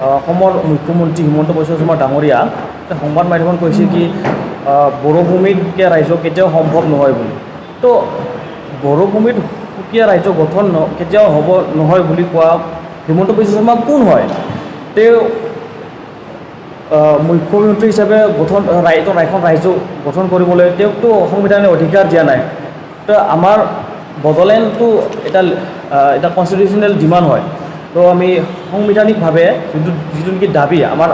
অসমৰ মুখ্যমন্ত্ৰী হিমন্ত বিশ্ব শৰ্মা ডাঙৰীয়া সংবাদ মাধ্যমত কৈছে কি বড়োভূমিত সুকীয়া ৰাজ্য কেতিয়াও সম্ভৱ নহয় বুলি। তো বড়োভূমিত সুকীয়া ৰাজ্য গঠন কেতিয়াও হ'ব নহয় বুলি কোৱা হিমন্ত বিশ্ব শৰ্মা কোন হয়? তেওঁ মুখ্যমন্ত্ৰী হিচাপে এখন ৰাজ্য গঠন কৰিবলৈ তেওঁকতো সংবিধানে অধিকাৰ দিয়া নাই। তো আমাৰ বড়োলেণ্ডটো এটা কনষ্টিটিউশ্যনেল ডিমাণ্ড হয়। তো আমি সাংবিধানিকভাৱে যিটো নেকি দাবী আমাৰ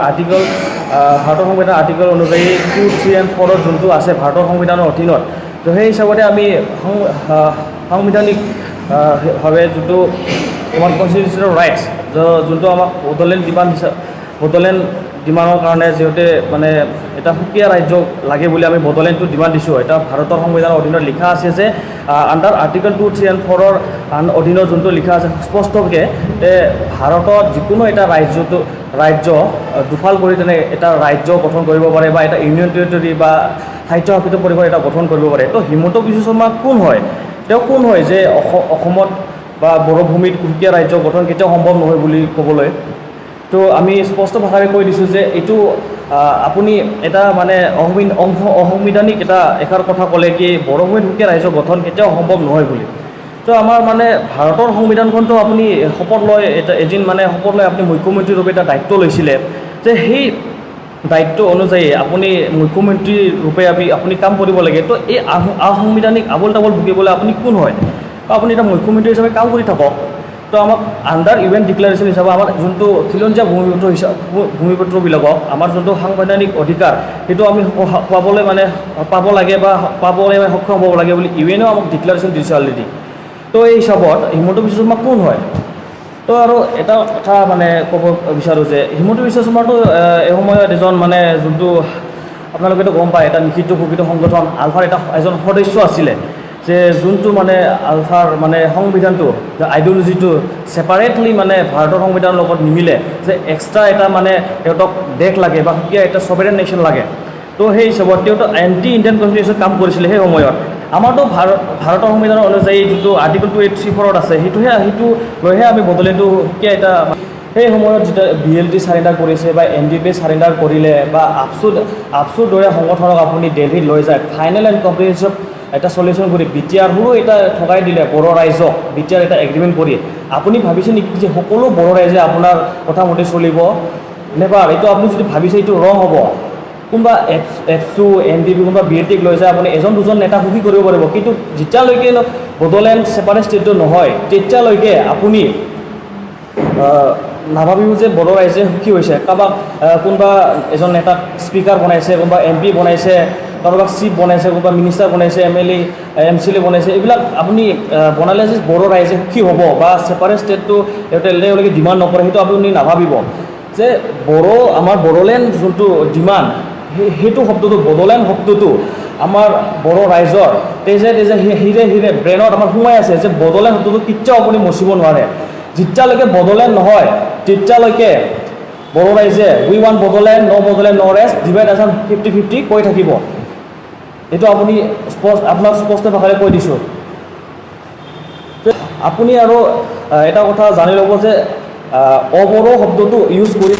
ভাৰতৰ সংবিধানৰ আৰ্টিকল অনুযায়ী 2, 3 and 4 যোনটো আছে ভাৰতৰ সংবিধানৰ অধীনত, তো সেই হিচাপতে আমি সাংবিধানিকভাৱে যোনটো আমাৰ কনষ্টিটিউশ্যনেল ৰাইটছ যোনটো আমাক বড়োলেণ্ড ডিমাণ্ডৰ কাৰণে যিহেতু মানে এটা সুকীয়া ৰাজ্য লাগে বুলি আমি বড়োলেণ্ডটো ডিমাণ্ড দিছোঁ। এটা ভাৰতৰ সংবিধানৰ অধীনত লিখা আছে যে আণ্ডাৰ আৰ্টিকল 2, 3 and 4 অধীনত যোনটো লিখা আছে স্পষ্টকৈ ভাৰতত যিকোনো এটা ৰাজ্য দুফাল কৰি তেনে এটা ৰাজ্য গঠন কৰিব পাৰে বা এটা ইউনিয়ন টেৰিটৰী বা স্বায়ত্তশাসিত পৰিষদ এটা গঠন কৰিব পাৰে। তো হিমন্ত বিশ্ব শৰ্মা কোন হয়? তেওঁ কোন হয় যে অসমত বা বড়োভূমিত সুকীয়া ৰাজ্য গঠন কেতিয়াও সম্ভৱ নহয় বুলি ক'বলৈ? তো আমি স্পষ্ট ভাষাৰে কৈ দিছোঁ যে এইটো আপুনি এটা মানে অসাংবিধানিক এষাৰ কথা ক'লে কি বড়োভূমিত সুকীয়া ৰাজ্য গঠন কেতিয়াও সম্ভৱ নহয় বুলি। তো আমাৰ মানে ভাৰতৰ সংবিধানখনটো আপুনি শপত লৈ আপুনি মুখ্যমন্ত্ৰীৰূপে এটা দায়িত্ব লৈছিলে যে সেই দায়িত্ব অনুযায়ী আপুনি মুখ্যমন্ত্ৰীৰূপে আপুনি কাম কৰিব লাগে। তো এই আসাংবিধানিক আবোল তাবোল ভুগিবলৈ আপুনি কোন হয়? আপুনি এটা মুখ্যমন্ত্ৰী হিচাপে কাম কৰি থাকক। তো আমাক আণ্ডাৰ UN ডিক্লাৰেশ্যন হিচাপে আমাৰ যোনটো খিলঞ্জীয়া ভূমিপুত্ৰবিলাকক আমাৰ যোনটো সাংবিধানিক অধিকাৰ সেইটো আমি পাব লাগে বা পাবলৈ সক্ষম হ'ব লাগে বুলি UNও আমাক ডিক্লাৰেশ্যন দিছে অলৰেডি। তো এই হিচাপত হিমন্ত বিশ্ব শৰ্মা কোন হয়? তো আৰু এটা কথা ক'ব বিচাৰোঁ যে হিমন্ত বিশ্ব শৰ্মাটো এই সময়ত এজন যোনটো আপোনালোকেতো গম পায় এটা নিষিদ্ধ ঘোষিত সংগঠন আলফাৰ এজন সদস্য আছিলে যে যোনটো আলফাৰ সংবিধানটো আইডিঅ'লজিটো ছেপাৰেটলি ভাৰতৰ সংবিধানৰ লগত নিমিলে, যে এক্সট্ৰা এটা সিহঁতক দেশ লাগে বা সুকীয়া এটা ছভেৰেইন নেশ্যন লাগে। তো সেই হিচাপত তেওঁতো এণ্টি ইণ্ডিয়ান কনষ্টিটিউশ্যন কাম কৰিছিলে সেই সময়ত। আমাৰতো ভাৰতৰ সংবিধানৰ অনুযায়ী যোনটো আৰ্টিকল 283 আছে সেইটো লৈহে আমি বড়োলেণ্ডটো সুকীয়া এটা সেই সময়ত যেতিয়া BLT চাৰেণ্ডাৰ কৰিছে বা NDP চাৰেণ্ডাৰ কৰিলে বা আপচুৰ দৰে সংগঠনক আপুনি দিল্লীত লৈ যায় ফাইনেল এণ্ড কম্প্ৰিহেনচিভ এটা চলিউশ্যন কৰি BTRৰো এটা ঠগাই দিলে বড়ো ৰাইজক BTR এটা এগ্ৰিমেণ্ট কৰি। আপুনি ভাবিছে নেকি যে সকলো বড়ো ৰাইজে আপোনাৰ কথা মতে চলিব? নেভাৰ। এইটো আপুনি যদি ভাবিছে এইটো ৰং হ'ব। কোনোবা এপছু NDP কোনোবা BLTক লৈ যায় আপুনি এজন দুজন নেতা সুখী কৰিব পাৰিব, কিন্তু যেতিয়ালৈকে বড়োলেণ্ড ছেপাৰেট ষ্টেটটো নহয় তেতিয়ালৈকে আপুনি নাভাবিব যে বড়ো ৰাইজে সুখী হৈছে। কাৰোবাক কোনোবা এজন নেতাক স্পীকাৰ বনাইছে, কোনোবা MP বনাইছে, কাৰোবাক চিফ বনাইছে, কোনোবা মিনিষ্টাৰ বনাইছে, MLA MCLA বনাইছে, এইবিলাক আপুনি বনালে যে বড়ো ৰাইজে সুখী হ'ব বা ছেপাৰেট ষ্টেটটো তেওঁলোকে ডিমাণ্ড নকৰে সেইটো আপুনি নাভাবিব। যে আমাৰ বড়োলেণ্ড যোনটো ডিমাণ্ড সেইটো শব্দটো বড়োলেণ্ড শব্দটো আমাৰ বড়ো ৰাইজৰ তেজে হিৰে ব্ৰেইনত আমাৰ সোমাই আছে যে বড়োলেণ্ড শব্দটো কেতিয়াও আপুনি মচিব নোৱাৰে। যেতিয়ালৈকে বড়োলেণ্ড নহয় তেতিয়ালৈকে বড়ো ৰাইজে we want Bodoland, no rest, divide Assam 50-50 কৈ থাকিব। এইটো আপোনাক স্পষ্ট ভাষাৰে কৈ দিছোঁ। আপুনি আৰু এটা কথা জানি ল'ব যে অবড়ো শব্দটো ইউজ কৰি